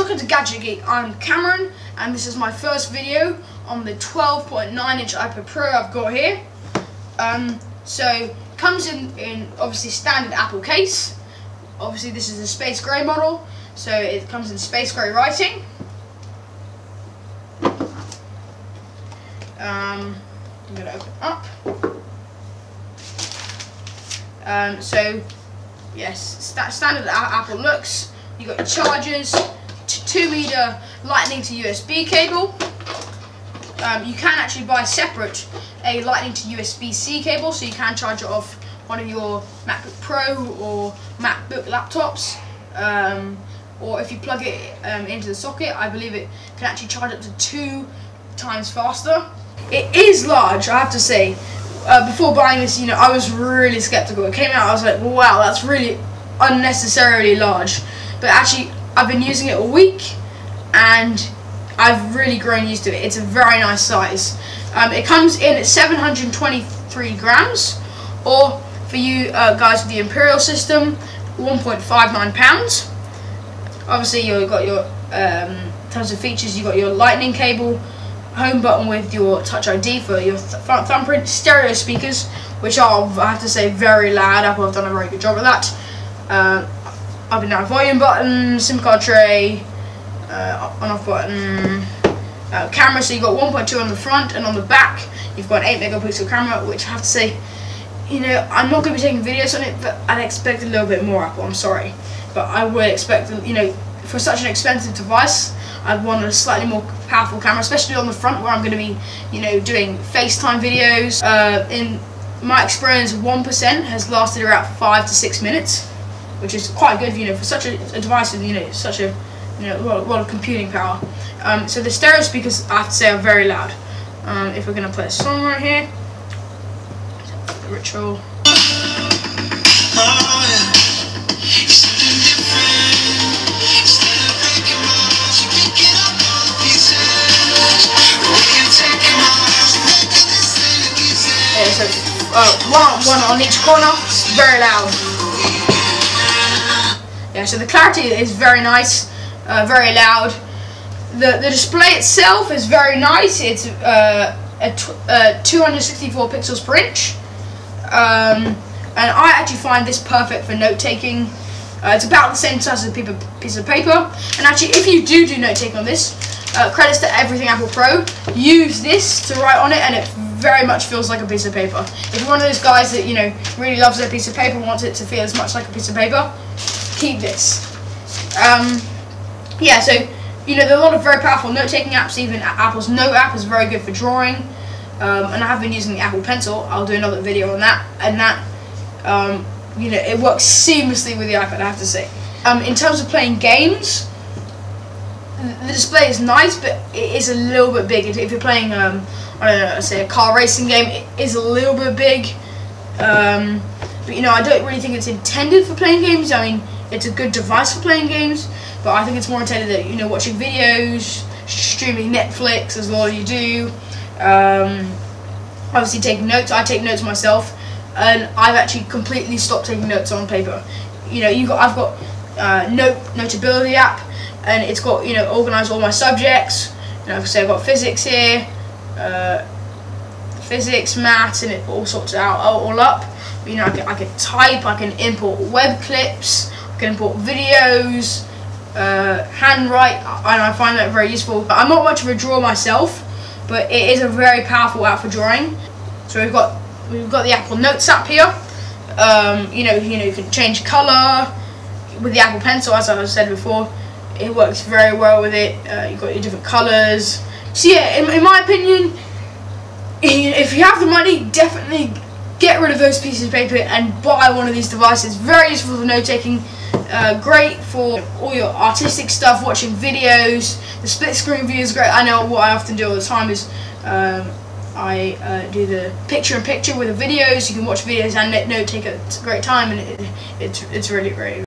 Welcome to GadgetGeek. I'm Cameron, and this is my first video on the 12.9-inch iPad Pro I've got here. So comes in obviously standard Apple case. Obviously this is a space grey model, so it comes in space grey writing. I'm going to open it up. So yes, standard Apple looks. You got your chargers, 2-meter Lightning to USB cable. You can actually buy separate a Lightning to USB-C cable, so you can charge it off one of your MacBook Pro or MacBook laptops. Or if you plug it into the socket, I believe it can actually charge up to 2 times faster. It is large, I have to say. Before buying this, I was really skeptical. It came out, I was like, wow, that's really unnecessarily large. But actually, I've been using it a week, and I've really grown used to it. It's a very nice size. It comes in at 723 grams, or for you guys with the Imperial system, 1.59 pounds. Obviously, you've got your tons of features. You've got your Lightning cable, home button with your Touch ID for your thumbprint, stereo speakers, which are, I have to say, very loud. Apple have done a very good job of that. Up and down volume button, SIM card tray, on-off button, camera. So you've got 1.2 on the front, and on the back you've got an 8-megapixel camera, which I have to say, I'm not going to be taking videos on it, but I'd expect a little bit more, Apple. I'm sorry, but I would expect, for such an expensive device, I'd want a slightly more powerful camera, especially on the front, where I'm going to be, doing FaceTime videos. In my experience, 1% has lasted around 5 to 6 minutes, which is quite good, for such a device with, such a, a lot of computing power. So the stereo speakers, I have to say, are very loud. If we're going to play a song right here, the Ritual. So one on each corner, very loud. Yeah, so the clarity is very nice, very loud. The display itself is very nice. It's 264 pixels per inch, and I actually find this perfect for note taking. It's about the same size as a piece of paper. And actually, if you do note taking on this, credits to Everything Apple Pro. Use this to write on it, and it very much feels like a piece of paper. If you're one of those guys that really loves their piece of paper and wants it to feel as much like a piece of paper, keep this. Yeah, so there are a lot of very powerful note-taking apps. Even Apple's Note app is very good for drawing, and I have been using the Apple Pencil. I'll do another video on that, and that it works seamlessly with the iPad, I have to say. In terms of playing games, the display is nice, but it is a little bit big. If you're playing, I don't know, say a car racing game, it is a little bit big. But I don't really think it's intended for playing games. I mean, it's a good device for playing games, but I think it's more intended that watching videos, streaming Netflix, as a lot of you do. Obviously taking notes. I take notes myself, and I've actually completely stopped taking notes on paper. I've got Notability app, and it's got organize all my subjects. Say I've got physics here, physics, maths, and it all sorts out all up. I can type, I can import web clips, I can import videos, handwrite, and I find that very useful. I'm not much of a drawer myself, but it is a very powerful app for drawing. So we've got the Apple Notes app here. You can change color with the Apple Pencil, as I said before. It works very well with it. You've got your different colors. So yeah, in my opinion, if you have the money, definitely get rid of those pieces of paper and buy one of these devices. Very useful for note taking. Great for all your artistic stuff, watching videos. The split screen view is great. I know what I often do all the time is I do the picture-in-picture with the videos. You can watch videos and note take at a great time, and it's really great.